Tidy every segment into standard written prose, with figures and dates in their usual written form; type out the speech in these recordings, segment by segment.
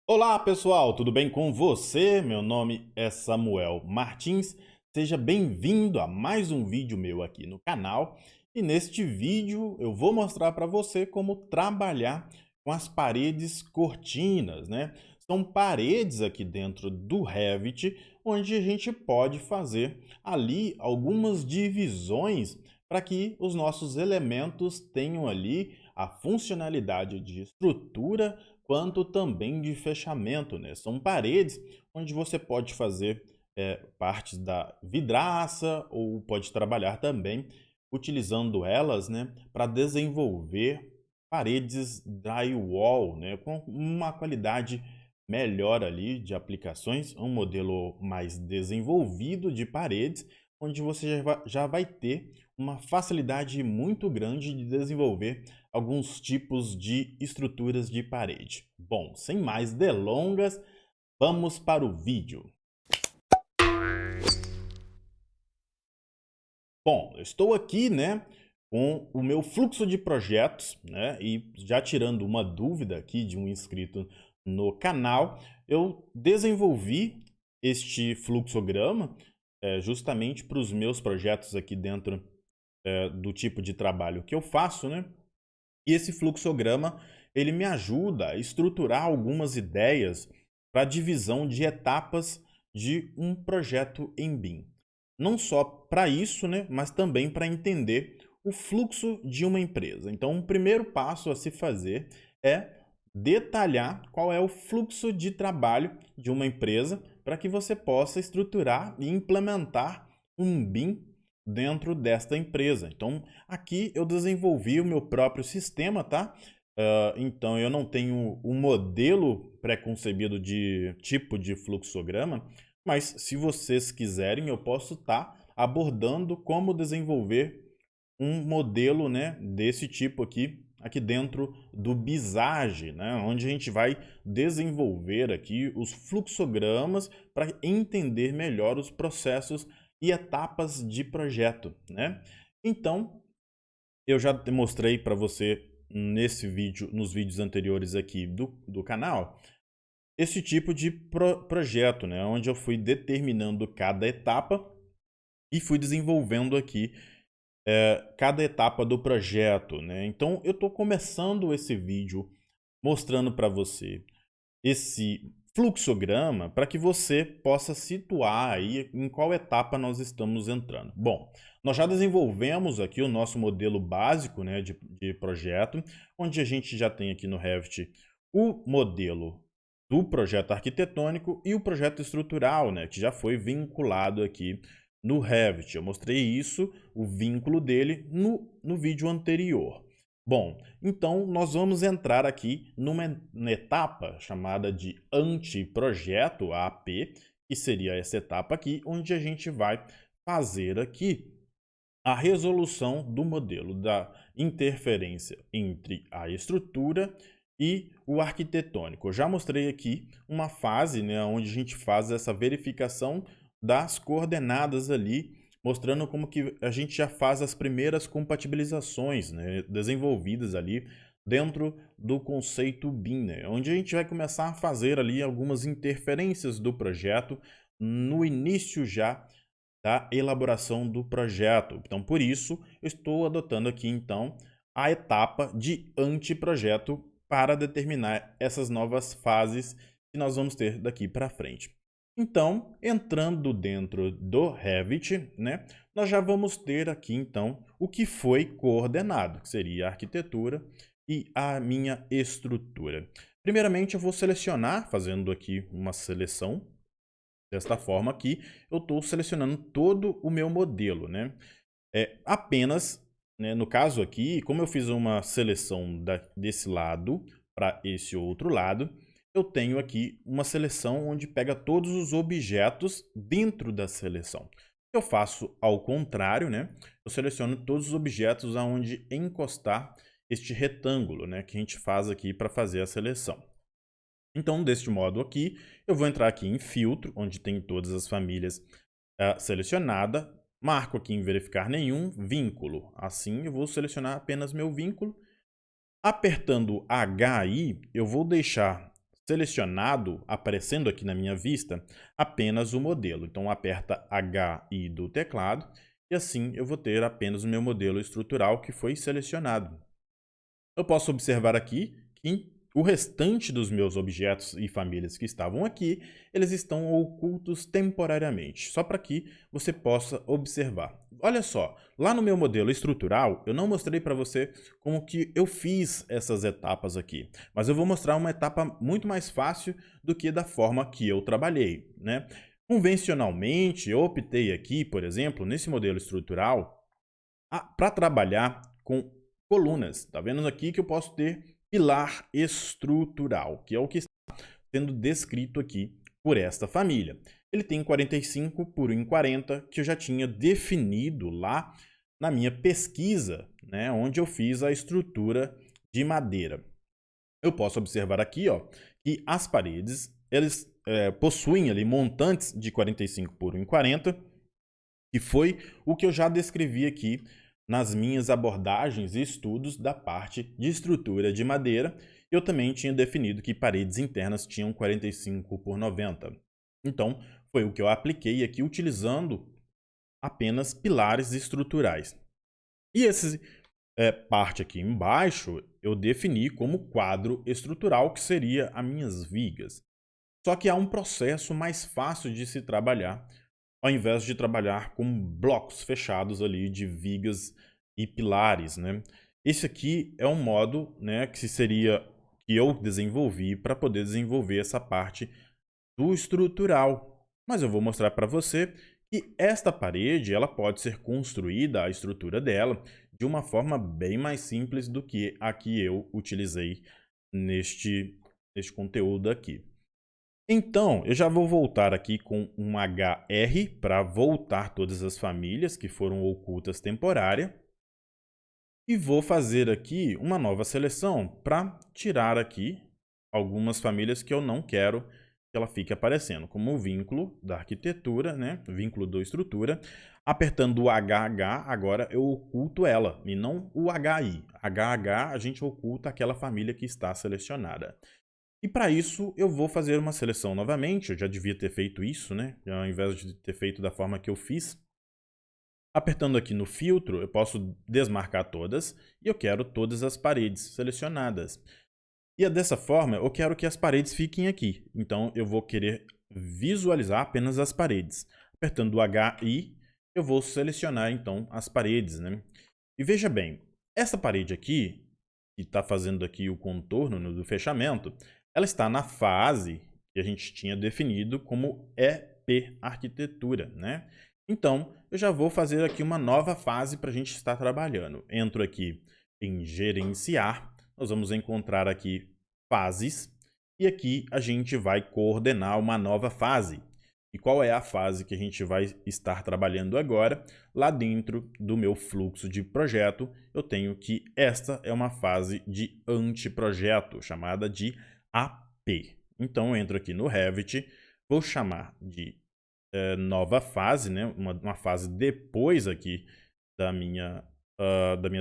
Olá pessoal, tudo bem com você? Meu nome é Samuel Martins. Seja bem-vindo a mais um vídeo meu aqui no canal. E neste vídeo eu vou mostrar para você como trabalhar com as paredes cortinas, né? São paredes aqui dentro do Revit, onde a gente pode fazer ali algumas divisões para que os nossos elementos tenham ali a funcionalidade de estrutura quanto também de fechamento, né? São paredes onde você pode fazer partes da vidraça ou pode trabalhar também utilizando elas, né, para desenvolver paredes drywall, né, com uma qualidade melhor ali de aplicações, um modelo mais desenvolvido de paredes, onde você já vai ter uma facilidade muito grande de desenvolver alguns tipos de estruturas de parede. Bom, sem mais delongas, vamos para o vídeo. Bom, eu estou aqui, né, com o meu fluxo de projetos, né, e já tirando uma dúvida aqui de um inscrito no canal, eu desenvolvi este fluxograma justamente para os meus projetos aqui dentro do tipo de trabalho que eu faço, né? E esse fluxograma, ele me ajuda a estruturar algumas ideias para a divisão de etapas de um projeto em BIM. Não só para isso, né, mas também para entender o fluxo de uma empresa. Então, o primeiro passo a se fazer é detalhar qual é o fluxo de trabalho de uma empresa para que você possa estruturar e implementar um BIM dentro desta empresa. Então, aqui eu desenvolvi o meu próprio sistema, tá? Então, eu não tenho um modelo pré-concebido de tipo de fluxograma, mas se vocês quiserem, eu posso estar abordando como desenvolver um modelo, né, desse tipo aqui dentro do Visage, né, onde a gente vai desenvolver aqui os fluxogramas para entender melhor os processos e etapas de projeto, né? Então, eu já mostrei para você nesse vídeo, nos vídeos anteriores aqui do canal, esse tipo de projeto, né, onde eu fui determinando cada etapa e fui desenvolvendo aqui cada etapa do projeto, né? Então, eu estou começando esse vídeo mostrando para você esse fluxograma para que você possa situar aí em qual etapa nós estamos entrando. Bom, nós já desenvolvemos aqui o nosso modelo básico, né, de projeto, onde a gente já tem aqui no Revit o modelo do projeto arquitetônico e o projeto estrutural, né, que já foi vinculado aqui no Revit. Eu mostrei isso, o vínculo dele, no vídeo anterior. Bom, então nós vamos entrar aqui numa etapa chamada de anteprojeto, AP, que seria essa etapa aqui, onde a gente vai fazer aqui a resolução do modelo da interferência entre a estrutura e o arquitetônico. Eu já mostrei aqui uma fase, né, onde a gente faz essa verificação das coordenadas ali, mostrando como que a gente já faz as primeiras compatibilizações, né, desenvolvidas ali dentro do conceito BIM, né, onde a gente vai começar a fazer ali algumas interferências do projeto no início já da elaboração do projeto. Então, por isso, eu estou adotando aqui, então, a etapa de anteprojeto para determinar essas novas fases que nós vamos ter daqui para frente. Então, entrando dentro do Revit, né, nós já vamos ter aqui, então, o que foi coordenado, que seria a arquitetura e a minha estrutura. Primeiramente, eu vou selecionar, fazendo aqui uma seleção. Desta forma aqui, eu estou selecionando todo o meu modelo, né? Apenas, né, no caso aqui, como eu fiz uma seleção desse lado para esse outro lado, eu tenho aqui uma seleção onde pega todos os objetos dentro da seleção. Eu faço ao contrário, né? Eu seleciono todos os objetos aonde encostar este retângulo, né, que a gente faz aqui para fazer a seleção. Então, deste modo aqui, eu vou entrar aqui em filtro, onde tem todas as famílias selecionadas, marco aqui em verificar nenhum, vínculo. Assim, eu vou selecionar apenas meu vínculo. Apertando H aí, eu vou deixar selecionado, aparecendo aqui na minha vista, apenas o modelo. Então, aperta HI do teclado e assim eu vou ter apenas o meu modelo estrutural que foi selecionado. Eu posso observar aqui que o restante dos meus objetos e famílias que estavam aqui, eles estão ocultos temporariamente, só para que você possa observar. Olha só, lá no meu modelo estrutural, eu não mostrei para você como que eu fiz essas etapas aqui, mas eu vou mostrar uma etapa muito mais fácil do que da forma que eu trabalhei, né? Convencionalmente, eu optei aqui, por exemplo, nesse modelo estrutural, para trabalhar com colunas. Tá vendo aqui que eu posso ter pilar estrutural, que é o que está sendo descrito aqui por esta família. Ele tem 45 por 1,40, que eu já tinha definido lá na minha pesquisa, né, onde eu fiz a estrutura de madeira. Eu posso observar aqui, ó, que as paredes eles possuem ali montantes de 45 por 1,40, que foi o que eu já descrevi aqui nas minhas abordagens e estudos da parte de estrutura de madeira. Eu também tinha definido que paredes internas tinham 45 por 90. Então, foi o que eu apliquei aqui utilizando apenas pilares estruturais. E essa parte aqui embaixo eu defini como quadro estrutural, que seria as minhas vigas. Só que há um processo mais fácil de se trabalhar, ao invés de trabalhar com blocos fechados ali de vigas e pilares, né? Esse aqui é um modo, né, que eu desenvolvi para poder desenvolver essa parte do estrutural. Mas eu vou mostrar para você que esta parede ela pode ser construída, a estrutura dela, de uma forma bem mais simples do que a que eu utilizei neste conteúdo aqui. Então, eu já vou voltar aqui com um HR para voltar todas as famílias que foram ocultas temporária. E vou fazer aqui uma nova seleção para tirar aqui algumas famílias que eu não quero que ela fique aparecendo, como o vínculo da arquitetura, né? Vínculo da estrutura. Apertando o HH, agora eu oculto ela, e não o HI. HH, a gente oculta aquela família que está selecionada. E para isso, eu vou fazer uma seleção novamente. Eu já devia ter feito isso, né? Ao invés de ter feito da forma que eu fiz. Apertando aqui no filtro, eu posso desmarcar todas e eu quero todas as paredes selecionadas. E dessa forma, eu quero que as paredes fiquem aqui. Então, eu vou querer visualizar apenas as paredes. Apertando o HI, eu vou selecionar então as paredes, né? E veja bem, essa parede aqui, que está fazendo aqui o contorno do fechamento, ela está na fase que a gente tinha definido como EP Arquitetura, né? Então, eu já vou fazer aqui uma nova fase para a gente estar trabalhando. Entro aqui em Gerenciar, nós vamos encontrar aqui Fases, e aqui a gente vai coordenar uma nova fase. E qual é a fase que a gente vai estar trabalhando agora? Lá dentro do meu fluxo de projeto, eu tenho que esta é uma fase de anteprojeto, chamada de AP. Então, eu entro aqui no Revit, vou chamar de nova fase, né? Uma fase depois aqui da minha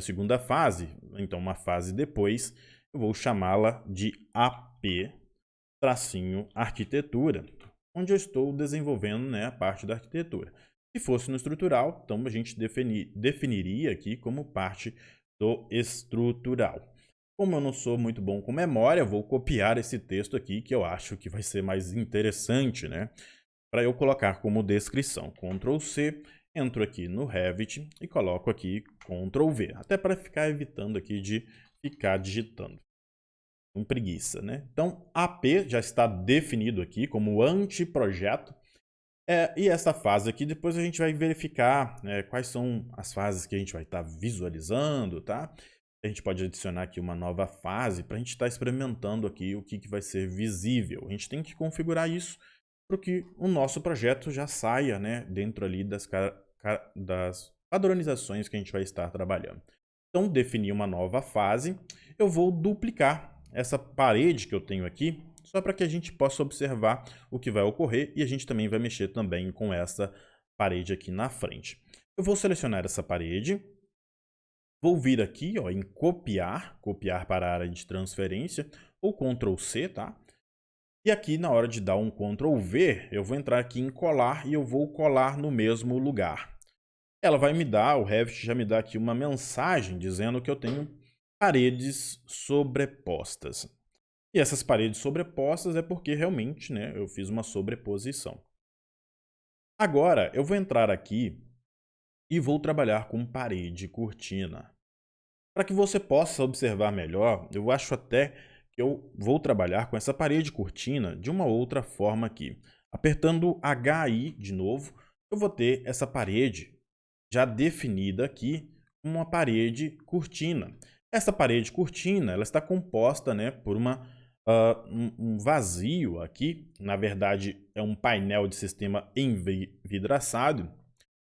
segunda fase. Então, uma fase depois, eu vou chamá-la de AP-arquitetura, onde eu estou desenvolvendo, né, a parte da arquitetura. Se fosse no estrutural, então a gente definiria aqui como parte do estrutural. Como eu não sou muito bom com memória, vou copiar esse texto aqui, que eu acho que vai ser mais interessante, né? Para eu colocar como descrição. Ctrl C, entro aqui no Revit e coloco aqui Ctrl V, até para ficar evitando aqui de ficar digitando. Com preguiça, né? Então, AP já está definido aqui como anteprojeto. E essa fase aqui, depois a gente vai verificar quais são as fases que a gente vai estar visualizando, tá? A gente pode adicionar aqui uma nova fase para a gente estar experimentando aqui o que vai ser visível. A gente tem que configurar isso para que o nosso projeto já saia, né, dentro ali das padronizações que a gente vai estar trabalhando. Então, definir uma nova fase, eu vou duplicar essa parede que eu tenho aqui, só para que a gente possa observar o que vai ocorrer e a gente também vai mexer também com essa parede aqui na frente. Eu vou selecionar essa parede, vou vir aqui ó, em copiar para a área de transferência, ou Ctrl C, tá? E aqui, na hora de dar um Ctrl V, eu vou entrar aqui em colar e eu vou colar no mesmo lugar. Ela vai me dar, o Revit já me dá aqui uma mensagem dizendo que eu tenho paredes sobrepostas. E essas paredes sobrepostas é porque realmente, né, eu fiz uma sobreposição. Agora, eu vou entrar aqui e vou trabalhar com parede cortina. Para que você possa observar melhor, eu acho até que eu vou trabalhar com essa parede cortina de uma outra forma aqui. Apertando HI de novo, eu vou ter essa parede já definida aqui como uma parede cortina. Essa parede cortina ela está composta, né, por um vazio aqui. Na verdade, é um painel de sistema envidraçado,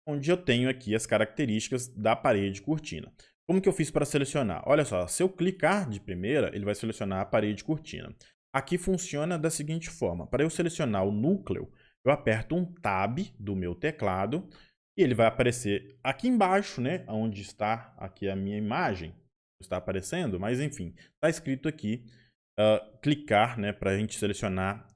onde eu tenho aqui as características da parede cortina. Como que eu fiz para selecionar? Olha só, se eu clicar de primeira, ele vai selecionar a parede cortina. Aqui funciona da seguinte forma. Para eu selecionar o núcleo, eu aperto um Tab do meu teclado e ele vai aparecer aqui embaixo, né, onde está aqui a minha imagem. Está aparecendo, mas enfim, está escrito aqui clicar, né, para a gente selecionar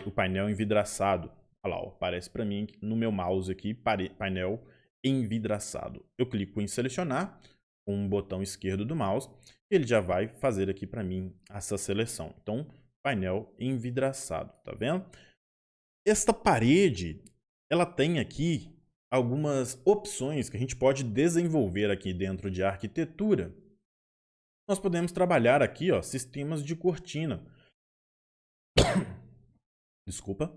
o painel envidraçado. Olha lá, ó, aparece para mim no meu mouse aqui, painel envidraçado. Eu clico em selecionar com o botão esquerdo do mouse, e ele já vai fazer aqui para mim essa seleção. Então, painel envidraçado, tá vendo? Esta parede, ela tem aqui algumas opções que a gente pode desenvolver aqui dentro de arquitetura. Nós podemos trabalhar aqui, ó, sistemas de cortina. Desculpa.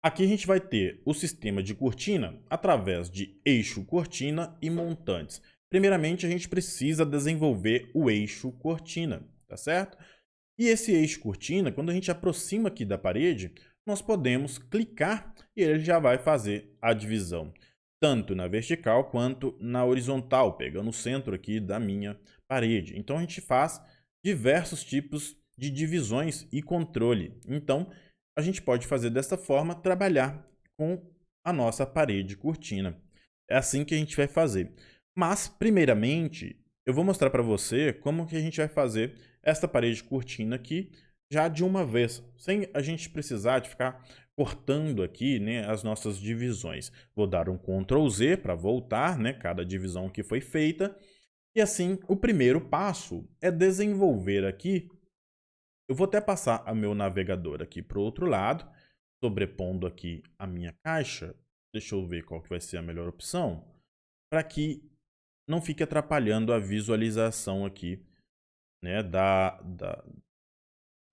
Aqui a gente vai ter o sistema de cortina através de eixo cortina e montantes. Primeiramente, a gente precisa desenvolver o eixo cortina, tá certo? E esse eixo cortina, quando a gente aproxima aqui da parede, nós podemos clicar e ele já vai fazer a divisão, tanto na vertical quanto na horizontal, pegando o centro aqui da minha parede. Então, a gente faz diversos tipos de divisões e controle. Então, a gente pode fazer dessa forma, trabalhar com a nossa parede cortina. É assim que a gente vai fazer. Mas, primeiramente, eu vou mostrar para você como que a gente vai fazer esta parede cortina aqui já de uma vez, sem a gente precisar de ficar cortando aqui, né, as nossas divisões. Vou dar um Ctrl Z para voltar, né, cada divisão que foi feita. E assim, o primeiro passo é desenvolver aqui. Eu vou até passar o meu navegador aqui para o outro lado, sobrepondo aqui a minha caixa. Deixa eu ver qual que vai ser a melhor opção, para que não fique atrapalhando a visualização aqui, né, da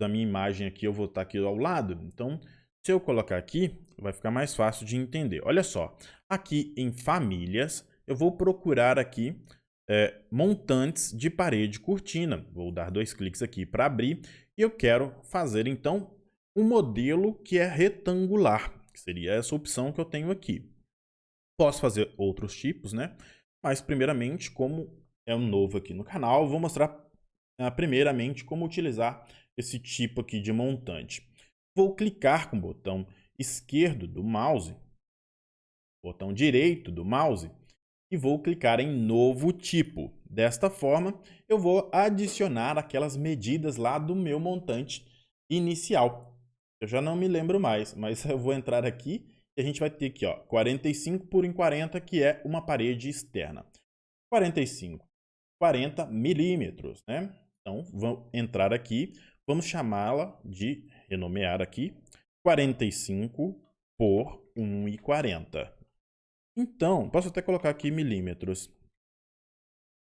minha imagem aqui. Eu vou estar aqui ao lado, então se eu colocar aqui, vai ficar mais fácil de entender. Olha só, aqui em famílias, eu vou procurar aqui montantes de parede cortina. Vou dar 2 cliques aqui para abrir e eu quero fazer então um modelo que é retangular, que seria essa opção que eu tenho aqui. Posso fazer outros tipos, né? Mas primeiramente, como é um novo aqui no canal, eu vou mostrar primeiramente como utilizar esse tipo aqui de montante. Vou clicar com o botão esquerdo do mouse, botão direito do mouse, e vou clicar em novo tipo. Desta forma, eu vou adicionar aquelas medidas lá do meu montante inicial. Eu já não me lembro mais, mas eu vou entrar aqui e a gente vai ter aqui, ó, 45 por 40, que é uma parede externa. 45, 40 milímetros, né? Então, vamos entrar aqui, vamos chamá-la de, renomear aqui, 45 por 1,40. Então, posso até colocar aqui milímetros.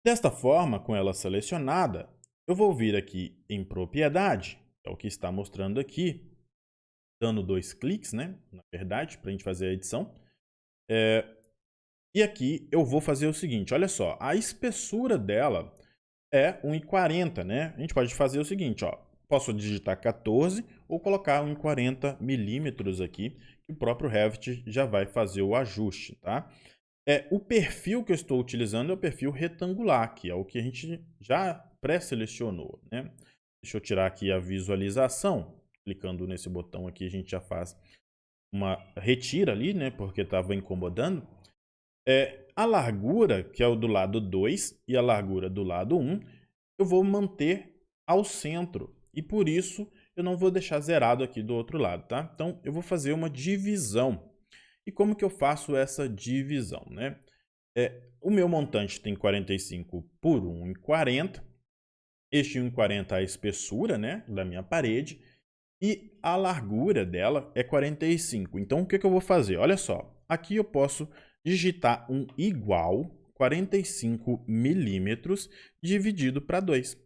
Desta forma, com ela selecionada, eu vou vir aqui em propriedade, é o que está mostrando aqui, dando 2 cliques, né? Na verdade, para a gente fazer a edição. E aqui eu vou fazer o seguinte, olha só, a espessura dela é 1,40, né? A gente pode fazer o seguinte, ó, posso digitar 14 ou colocar 1,40 milímetros aqui, que o próprio Revit já vai fazer o ajuste, tá? O perfil que eu estou utilizando é o perfil retangular, que é o que a gente já pré-selecionou, né? Deixa eu tirar aqui a visualização. Clicando nesse botão aqui, a gente já faz uma retira ali, né? Porque estava incomodando. A largura, que é o do lado 2, e a largura do lado 1, eu vou manter ao centro. E por isso eu não vou deixar zerado aqui do outro lado, tá? Então, eu vou fazer uma divisão. E como que eu faço essa divisão, né? O meu montante tem 45 por 1,40. Este 1,40 é a espessura, né, da minha parede. E a largura dela é 45. Então, o que eu vou fazer? Olha só, aqui eu posso digitar um igual 45 milímetros dividido para 2.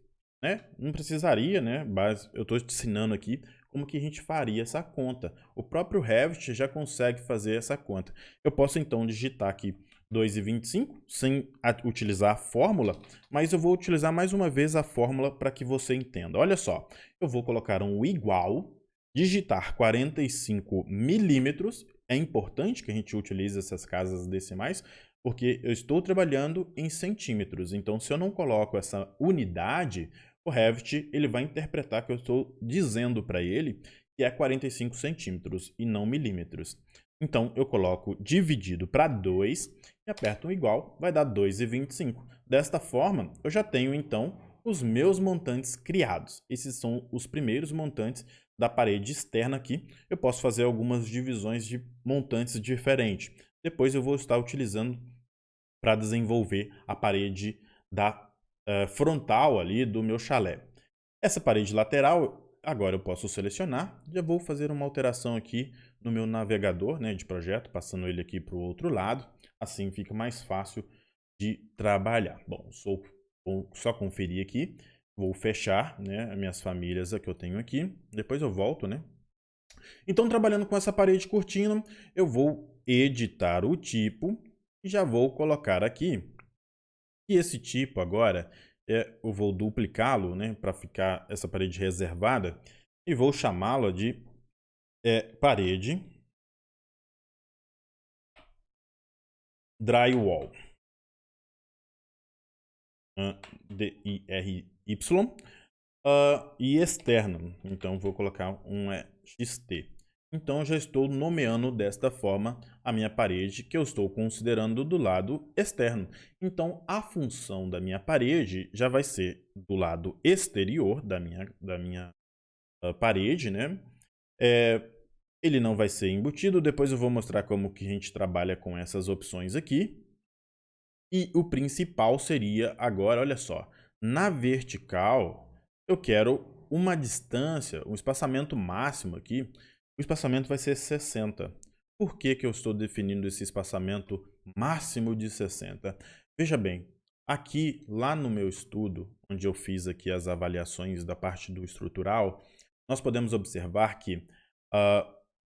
Né? Não precisaria, né? Mas eu estou te ensinando aqui como que a gente faria essa conta. O próprio Revit já consegue fazer essa conta. Eu posso então digitar aqui 2,25 sem utilizar a fórmula, mas eu vou utilizar mais uma vez a fórmula para que você entenda. Olha só, eu vou colocar um igual, digitar 45 milímetros. É importante que a gente utilize essas casas decimais, porque eu estou trabalhando em centímetros. Então, se eu não coloco essa unidade, o Revit ele vai interpretar que eu estou dizendo para ele que é 45 centímetros e não milímetros. Então, eu coloco dividido para 2 e aperto um igual, vai dar 2,25. Desta forma, eu já tenho, então, os meus montantes criados. Esses são os primeiros montantes da parede externa aqui. Eu posso fazer algumas divisões de montantes diferentes. Depois eu vou estar utilizando para desenvolver a parede da frontal ali do meu chalé. Essa parede lateral, agora eu posso selecionar. Já vou fazer uma alteração aqui no meu navegador, né, de projeto, passando ele aqui para o outro lado. Assim fica mais fácil de trabalhar. Bom, vou só conferir aqui. Vou fechar, né, as minhas famílias que eu tenho aqui. Depois eu volto, né? Então, trabalhando com essa parede cortina, eu vou editar o tipo e já vou colocar aqui. E esse tipo agora, eu vou duplicá-lo, né, para ficar essa parede reservada e vou chamá-la de parede drywall. D-I-R-Y. E externa. Então, vou colocar um XT. Então, já estou nomeando desta forma a minha parede, que eu estou considerando do lado externo. Então, a função da minha parede já vai ser do lado exterior da minha parede, né? Ele não vai ser embutido. Depois eu vou mostrar como que a gente trabalha com essas opções aqui. E o principal seria agora, olha só, na vertical, eu quero uma distância, um espaçamento máximo aqui. O espaçamento vai ser 60. Por que que eu estou definindo esse espaçamento máximo de 60? Veja bem, aqui lá no meu estudo, onde eu fiz aqui as avaliações da parte do estrutural, nós podemos observar que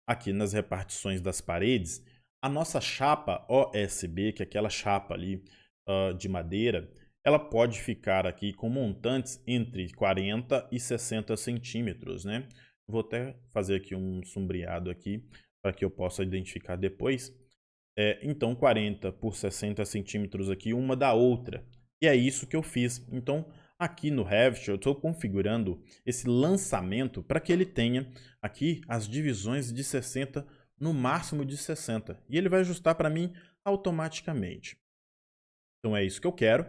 aqui nas repartições das paredes, a nossa chapa OSB, que é aquela chapa ali de madeira, ela pode ficar aqui com montantes entre 40 e 60 centímetros, né? Vou até fazer aqui um sombreado aqui para que eu possa identificar depois. Então, 40 por 60 centímetros aqui, uma da outra. E é isso que eu fiz. Então, aqui no Revit, eu estou configurando esse lançamento para que ele tenha aqui as divisões de 60 no máximo de 60. E ele vai ajustar para mim automaticamente. Então, é isso que eu quero.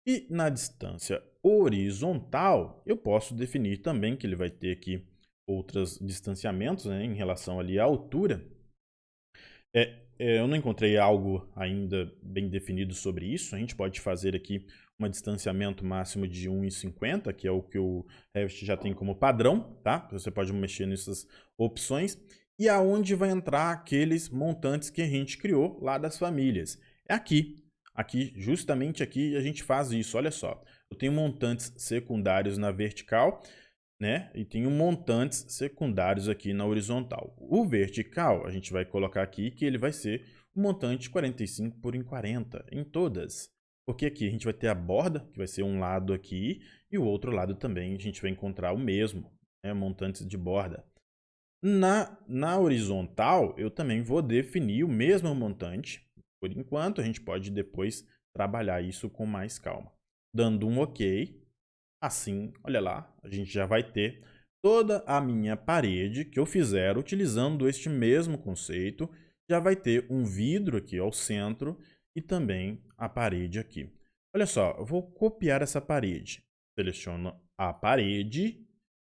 E na distância horizontal, eu posso definir também que ele vai ter aqui outros distanciamentos, né, em relação ali à altura. Eu não encontrei algo ainda bem definido sobre isso. A gente pode fazer aqui um distanciamento máximo de 1,50, que é o que o Revit já tem como padrão, tá? Você pode mexer nessas opções. E aonde vai entrar aqueles montantes que a gente criou lá das famílias? É aqui. Aqui, justamente aqui, a gente faz isso. Olha só, eu tenho montantes secundários na vertical, né? E tenho montantes secundários aqui na horizontal. O vertical, a gente vai colocar aqui que ele vai ser um montante 45 por 40 em todas. Porque aqui a gente vai ter a borda, que vai ser um lado aqui, e o outro lado também a gente vai encontrar o mesmo, né? Montantes de borda. Na horizontal, eu também vou definir o mesmo montante. Por enquanto, a gente pode depois trabalhar isso com mais calma. Dando um OK. Assim, olha lá, a gente já vai ter toda a minha parede que eu fizer utilizando este mesmo conceito. Já vai ter um vidro aqui ao centro e também a parede aqui. Olha só, eu vou copiar essa parede. Seleciono a parede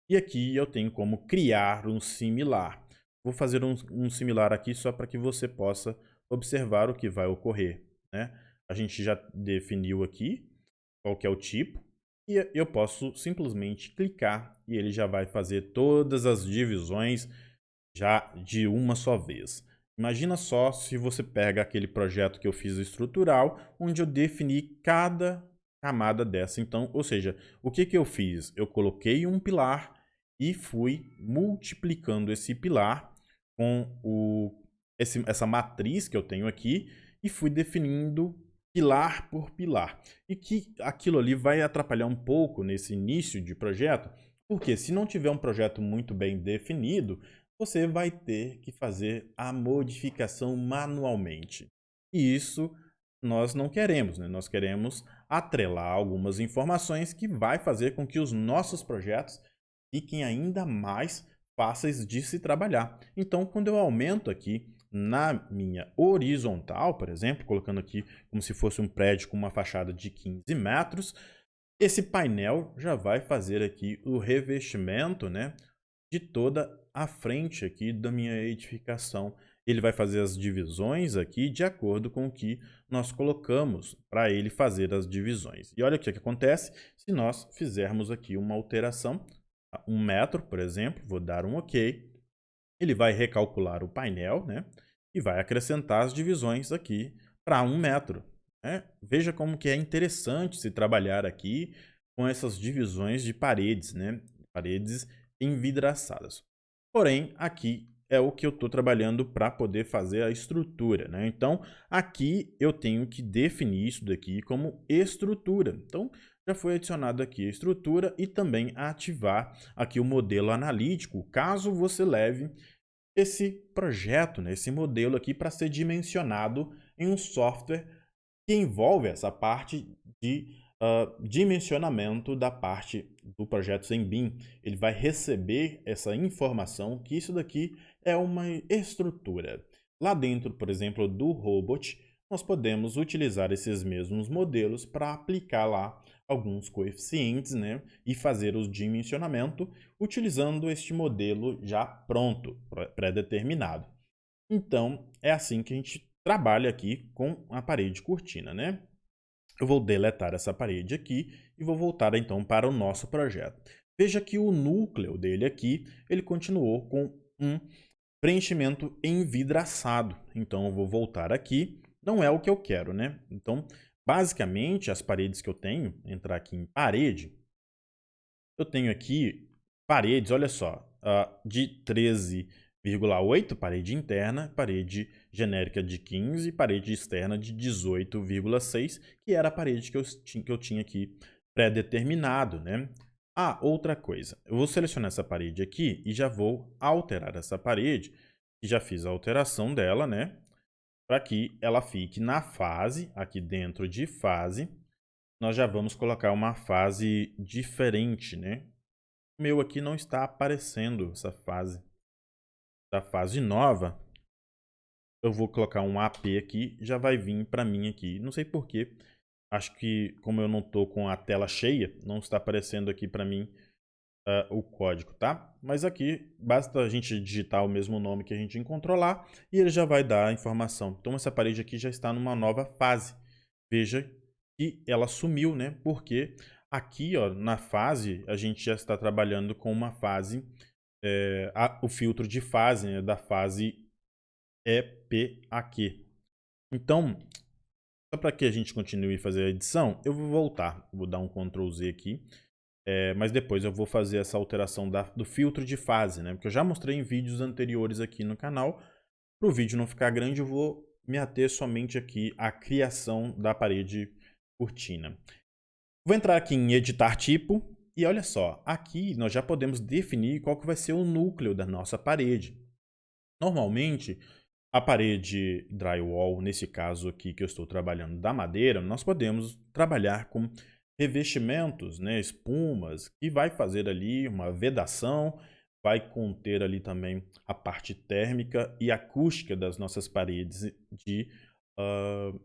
E aqui eu tenho como criar um similar. Vou fazer um similar aqui só para que você possa observar o que vai ocorrer, né? A gente já definiu aqui qual que é o tipo, e eu posso simplesmente clicar e ele já vai fazer todas as divisões já de uma só vez. Imagina só se você pega aquele projeto que eu fiz estrutural, onde eu defini cada camada dessa. Então, ou seja, o que que eu fiz? Eu coloquei um pilar e fui multiplicando esse pilar com essa matriz que eu tenho aqui e fui definindo pilar por pilar. E que aquilo ali vai atrapalhar um pouco nesse início de projeto, porque se não tiver um projeto muito bem definido, você vai ter que fazer a modificação manualmente. E isso nós não queremos, né? Nós queremos atrelar algumas informações que vai fazer com que os nossos projetos fiquem ainda mais fáceis de se trabalhar. Então, quando eu aumento aqui na minha horizontal, por exemplo, colocando aqui como se fosse um prédio com uma fachada de 15 metros, esse painel já vai fazer aqui o revestimento, né, de toda a frente aqui da minha edificação. Ele vai fazer as divisões aqui de acordo com o que nós colocamos para ele fazer as divisões. E olha o que acontece se nós fizermos aqui uma alteração, 1 metro, por exemplo, vou dar um OK. Ele vai recalcular o painel, né, e vai acrescentar as divisões aqui para 1 metro. Né? Veja como que é interessante se trabalhar aqui com essas divisões de paredes, né, paredes envidraçadas. Porém, aqui é o que eu estou trabalhando para poder fazer a estrutura, né? Então, aqui eu tenho que definir isso daqui como estrutura. Então, já foi adicionado aqui a estrutura e também ativar aqui o modelo analítico, caso você leve esse projeto, né, esse modelo aqui para ser dimensionado em um software que envolve essa parte de dimensionamento da parte do projeto sem BIM. Ele vai receber essa informação que isso daqui é uma estrutura. Lá dentro, por exemplo, do Robot, nós podemos utilizar esses mesmos modelos para aplicar lá alguns coeficientes, né, e fazer o dimensionamento utilizando este modelo já pronto, pré-determinado. Então, é assim que a gente trabalha aqui com a parede cortina, né? Eu vou deletar essa parede aqui e vou voltar então para o nosso projeto. Veja que o núcleo dele aqui, ele continuou com um preenchimento envidraçado. Então eu vou voltar aqui, não é o que eu quero, né? Então, basicamente, as paredes que eu tenho, entrar aqui em parede, eu tenho aqui paredes, olha só, de 13,8, parede interna, parede genérica de 15, parede externa de 18,6, que era a parede que eu tinha aqui pré-determinado, né? Ah, outra coisa, eu vou selecionar essa parede aqui e já vou alterar essa parede, e já fiz a alteração dela, né? Para que ela fique na fase, aqui dentro de fase, nós já vamos colocar uma fase diferente, né? O meu aqui não está aparecendo essa fase. Da fase nova, eu vou colocar um AP aqui, já vai vir para mim aqui. Não sei por quê. Acho que como eu não estou com a tela cheia, não está aparecendo aqui para mim o código, tá? Mas aqui basta a gente digitar o mesmo nome que a gente encontrou lá e ele já vai dar a informação. Então essa parede aqui já está numa nova fase. Veja que ela sumiu, né? Porque aqui, ó, na fase, a gente já está trabalhando com uma fase, o filtro de fase, né, da fase EPAQ. Então, só para que a gente continue a fazer a edição, eu vou voltar. Vou dar um Ctrl Z aqui. Mas depois eu vou fazer essa alteração do filtro de fase, né? Porque eu já mostrei em vídeos anteriores aqui no canal. Para o vídeo não ficar grande, eu vou me ater somente aqui à criação da parede cortina. Vou entrar aqui em editar tipo e olha só, aqui nós já podemos definir qual que vai ser o núcleo da nossa parede. Normalmente, a parede drywall, nesse caso aqui que eu estou trabalhando da madeira, nós podemos trabalhar com revestimentos, né, espumas, que vai fazer ali uma vedação, vai conter ali também a parte térmica e acústica das nossas paredes de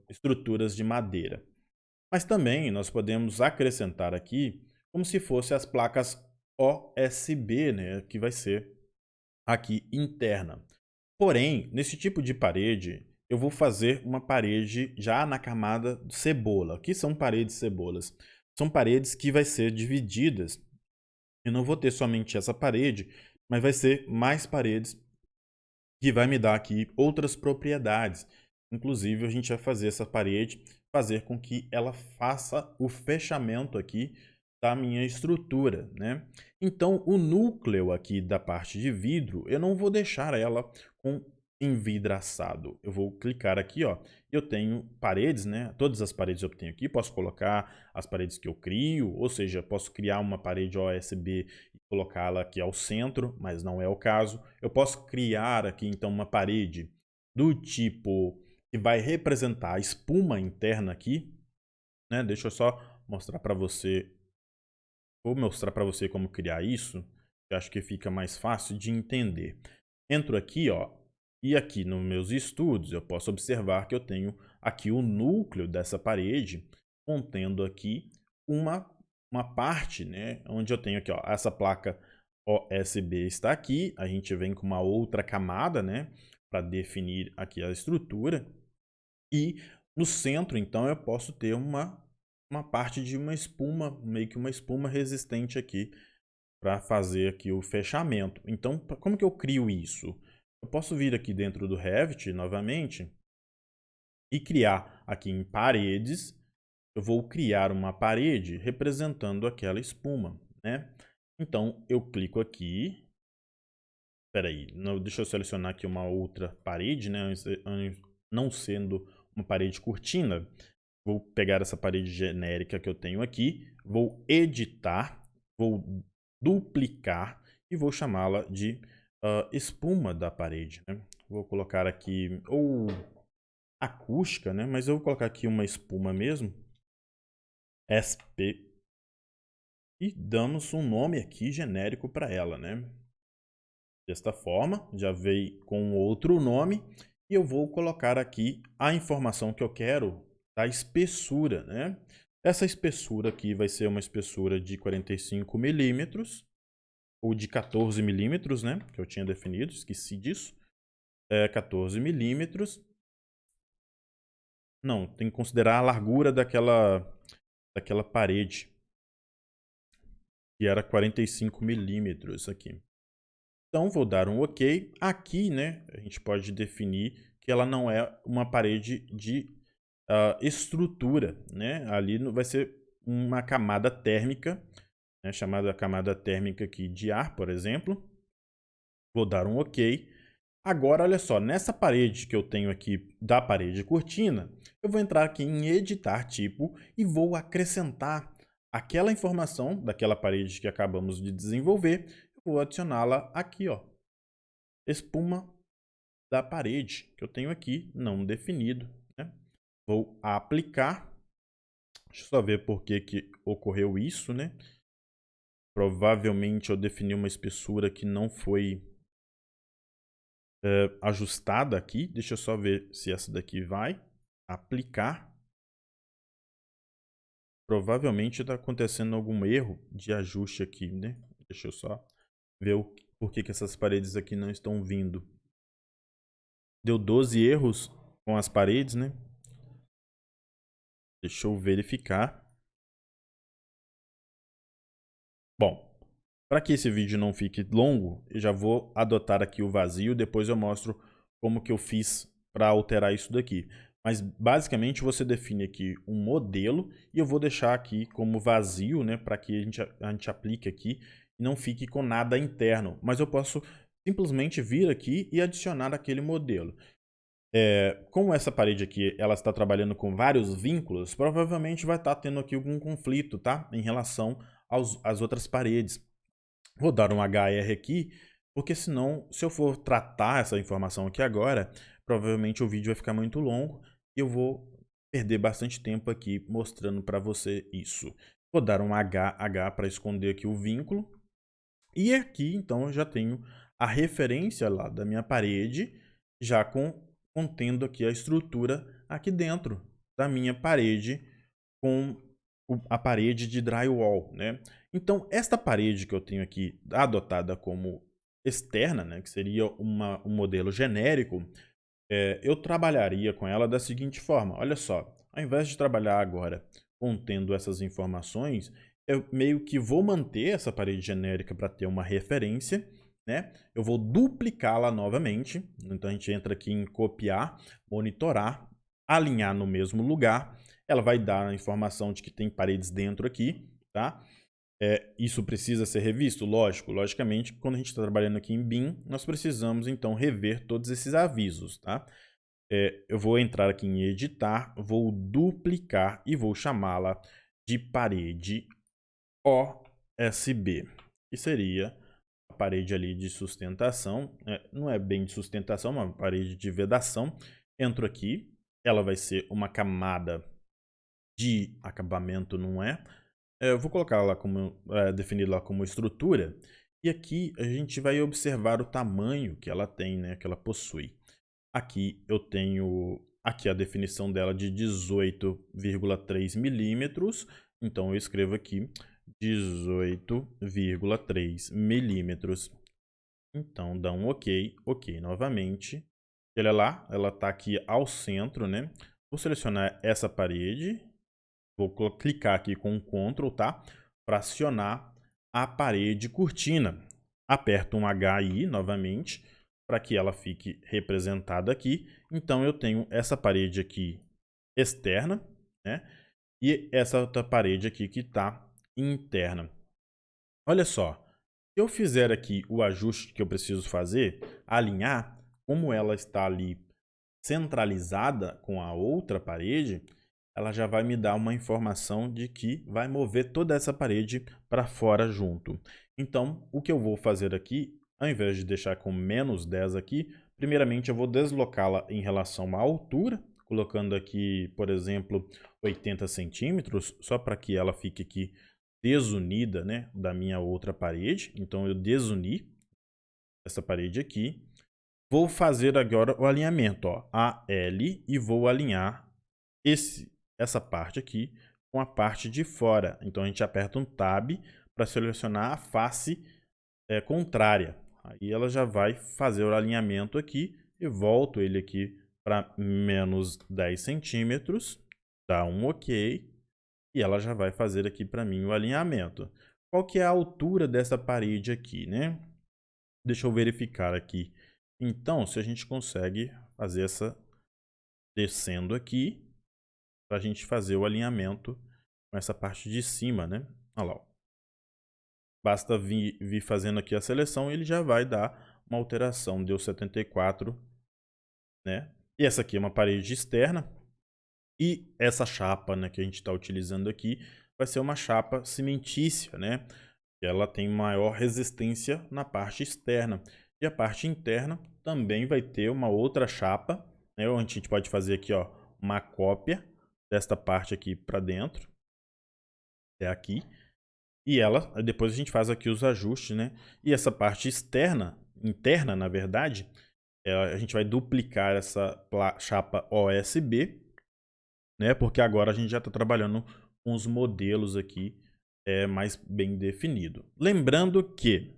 estruturas de madeira. Mas também nós podemos acrescentar aqui como se fossem as placas OSB, né, que vai ser aqui interna. Porém, nesse tipo de parede, eu vou fazer uma parede já na camada cebola. O que são paredes cebolas? São paredes que vai ser divididas. Eu não vou ter somente essa parede, mas vai ser mais paredes que vai me dar aqui outras propriedades. Inclusive, a gente vai fazer essa parede, fazer com que ela faça o fechamento aqui da minha estrutura, né? Então, o núcleo aqui da parte de vidro, eu não vou deixar ela com envidraçado. Eu vou clicar aqui, ó. Eu tenho paredes, né? Todas as paredes eu tenho aqui. Posso colocar as paredes que eu crio, ou seja, posso criar uma parede OSB e colocá-la aqui ao centro, mas não é o caso. Eu posso criar aqui, então, uma parede do tipo que vai representar a espuma interna aqui, né? Deixa eu só mostrar para você. Vou mostrar para você como criar isso. Eu acho que fica mais fácil de entender. Entro aqui, ó, e aqui nos meus estudos eu posso observar que eu tenho aqui o núcleo dessa parede, contendo aqui uma parte, né, onde eu tenho aqui, ó, essa placa OSB está aqui, a gente vem com uma outra camada, né, para definir aqui a estrutura, e no centro, então, eu posso ter uma parte de uma espuma, meio que uma espuma resistente aqui, para fazer aqui o fechamento. Então, como que eu crio isso? Eu posso vir aqui dentro do Revit novamente e criar aqui em paredes. Eu vou criar uma parede representando aquela espuma, né? Então, eu clico aqui. Espera aí, deixa eu selecionar aqui uma outra parede, né? Não sendo uma parede cortina. Vou pegar essa parede genérica que eu tenho aqui, vou editar, vou duplicar e vou chamá-la de espuma da parede, né? Vou colocar aqui, ou acústica, né? Mas eu vou colocar aqui uma espuma mesmo, SP, e damos um nome aqui genérico para ela, né? Desta forma, já veio com outro nome, e eu vou colocar aqui a informação que eu quero da espessura, né? Essa espessura aqui vai ser uma espessura de 45 milímetros, ou de 14 milímetros, né? Que eu tinha definido, esqueci disso. 14 milímetros. Não, tem que considerar a largura daquela parede, que era 45 milímetros aqui. Então, vou dar um OK. Aqui, né, a gente pode definir que ela não é uma parede de estrutura, né? Ali vai ser uma camada térmica, né, chamada camada térmica aqui de ar, por exemplo. Vou dar um OK. Agora, olha só, nessa parede que eu tenho aqui da parede cortina, eu vou entrar aqui em editar tipo e vou acrescentar aquela informação daquela parede que acabamos de desenvolver. Eu vou adicioná-la aqui, ó, espuma da parede que eu tenho aqui, não definido, né? Vou aplicar. Deixa eu só ver por que ocorreu isso, né? Provavelmente eu defini uma espessura que não foi ajustada aqui. Deixa eu só ver se essa daqui vai aplicar. Provavelmente está acontecendo algum erro de ajuste aqui, né? Deixa eu só ver por que essas paredes aqui não estão vindo. Deu 12 erros com as paredes, né? Deixa eu verificar. Bom, para que esse vídeo não fique longo, eu já vou adotar aqui o vazio, depois eu mostro como que eu fiz para alterar isso daqui. Mas basicamente você define aqui um modelo e eu vou deixar aqui como vazio, né, para que a gente aplique aqui e não fique com nada interno. Mas eu posso simplesmente vir aqui e adicionar aquele modelo. Como essa parede aqui ela está trabalhando com vários vínculos, provavelmente vai estar tendo aqui algum conflito, tá? Em relação às outras paredes. Vou dar um HR aqui, porque senão, se eu for tratar essa informação aqui agora, provavelmente o vídeo vai ficar muito longo e eu vou perder bastante tempo aqui mostrando para você isso. Vou dar um HH para esconder aqui o vínculo. E aqui, então, eu já tenho a referência lá da minha parede, já contendo aqui a estrutura aqui dentro da minha parede com a parede de drywall, né? Então, esta parede que eu tenho aqui adotada como externa, né, que seria um modelo genérico, eu trabalharia com ela da seguinte forma. Olha só, ao invés de trabalhar agora contendo essas informações, eu meio que vou manter essa parede genérica para ter uma referência, né? Eu vou duplicá-la novamente. Então a gente entra aqui em copiar, monitorar, alinhar no mesmo lugar. Ela vai dar a informação de que tem paredes dentro aqui, tá? Isso precisa ser revisto? Lógico, logicamente, quando a gente está trabalhando aqui em BIM, nós precisamos então rever todos esses avisos, tá? Eu vou entrar aqui em editar, vou duplicar e vou chamá-la de parede OSB, que seria a parede ali de sustentação, não é bem de sustentação, é uma parede de vedação. Entro aqui, ela vai ser uma camada de acabamento, não é? Eu vou colocar lá como, definir lá como estrutura, e aqui a gente vai observar o tamanho que ela tem, né, que ela possui. Aqui eu tenho aqui a definição dela de 18,3 milímetros, então eu escrevo aqui 18,3 milímetros. Então dá um OK, OK novamente. Olha lá, ela está aqui ao centro, né? Vou selecionar essa parede. Vou clicar aqui com o Ctrl, tá? Para acionar a parede cortina. Aperto um HI novamente para que ela fique representada aqui. Então eu tenho essa parede aqui externa, né? E essa outra parede aqui que está interna. Olha só, se eu fizer aqui o ajuste que eu preciso fazer, alinhar, como ela está ali centralizada com a outra parede, ela já vai me dar uma informação de que vai mover toda essa parede para fora junto. Então, o que eu vou fazer aqui, ao invés de deixar com menos 10 aqui, primeiramente eu vou deslocá-la em relação à altura, colocando aqui, por exemplo, 80 centímetros, só para que ela fique aqui desunida, né, da minha outra parede. Então, eu desuni essa parede aqui. Vou fazer agora o alinhamento, ó, AL, e vou alinhar essa parte aqui com a parte de fora. Então a gente aperta um Tab para selecionar a face contrária. Aí ela já vai fazer o alinhamento aqui e volto ele aqui para menos 10 centímetros. Dá um OK. E ela já vai fazer aqui para mim o alinhamento. Qual que é a altura dessa parede aqui, né? Deixa eu verificar aqui. Então, se a gente consegue fazer essa descendo aqui, para a gente fazer o alinhamento com essa parte de cima, né? Olha lá, ó. Basta vir fazendo aqui a seleção e ele já vai dar uma alteração. Deu 74, né? E essa aqui é uma parede externa. E essa chapa, né, que a gente está utilizando aqui vai ser uma chapa cimentícia, né? Ela tem maior resistência na parte externa. E a parte interna também vai ter uma outra chapa, né? Onde a gente pode fazer aqui, ó, uma cópia desta parte aqui para dentro. É aqui. E ela, depois a gente faz aqui os ajustes, né? E essa parte externa, interna, na verdade, a gente vai duplicar essa chapa OSB, né? Porque agora a gente já está trabalhando com os modelos aqui mais bem definido. Lembrando que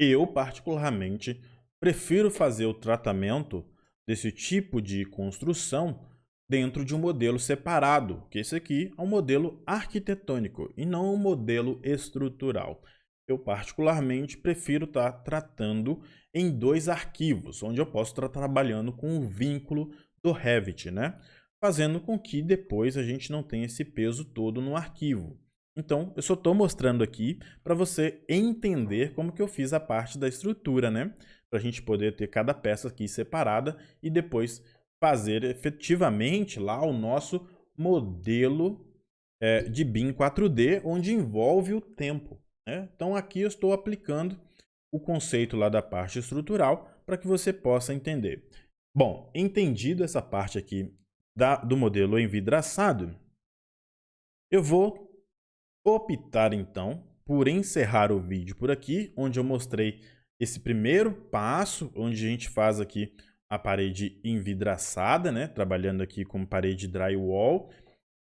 eu, particularmente, prefiro fazer o tratamento desse tipo de construção dentro de um modelo separado, que esse aqui é um modelo arquitetônico e não um modelo estrutural. Eu, particularmente, prefiro estar tratando em dois arquivos, onde eu posso estar trabalhando com o vínculo do Revit, né? Fazendo com que depois a gente não tenha esse peso todo no arquivo. Então, eu só estou mostrando aqui para você entender como que eu fiz a parte da estrutura, né? Para a gente poder ter cada peça aqui separada e depois fazer efetivamente lá o nosso modelo de BIM 4D, onde envolve o tempo, né? Então, aqui eu estou aplicando o conceito lá da parte estrutural para que você possa entender. Bom, entendido essa parte aqui do modelo envidraçado, eu vou optar então por encerrar o vídeo por aqui, onde eu mostrei esse primeiro passo, onde a gente faz aqui a parede envidraçada, né? Trabalhando aqui com parede drywall.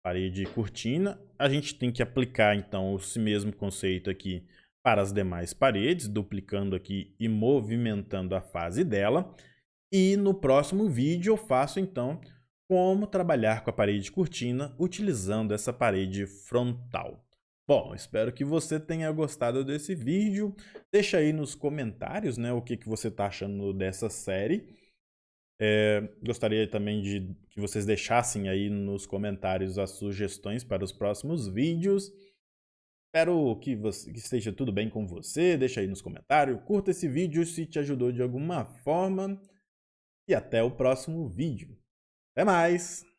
parede e cortina. A gente tem que aplicar, então, esse mesmo conceito aqui para as demais paredes, duplicando aqui e movimentando a face dela. E no próximo vídeo eu faço, então, como trabalhar com a parede de cortina utilizando essa parede frontal. Bom, espero que você tenha gostado desse vídeo. Deixa aí nos comentários, né, o que você está achando dessa série. Gostaria também de que vocês deixassem aí nos comentários as sugestões para os próximos vídeos. Espero que esteja tudo bem com você. Deixa aí nos comentários. Curta esse vídeo se te ajudou de alguma forma. E até o próximo vídeo. Até mais!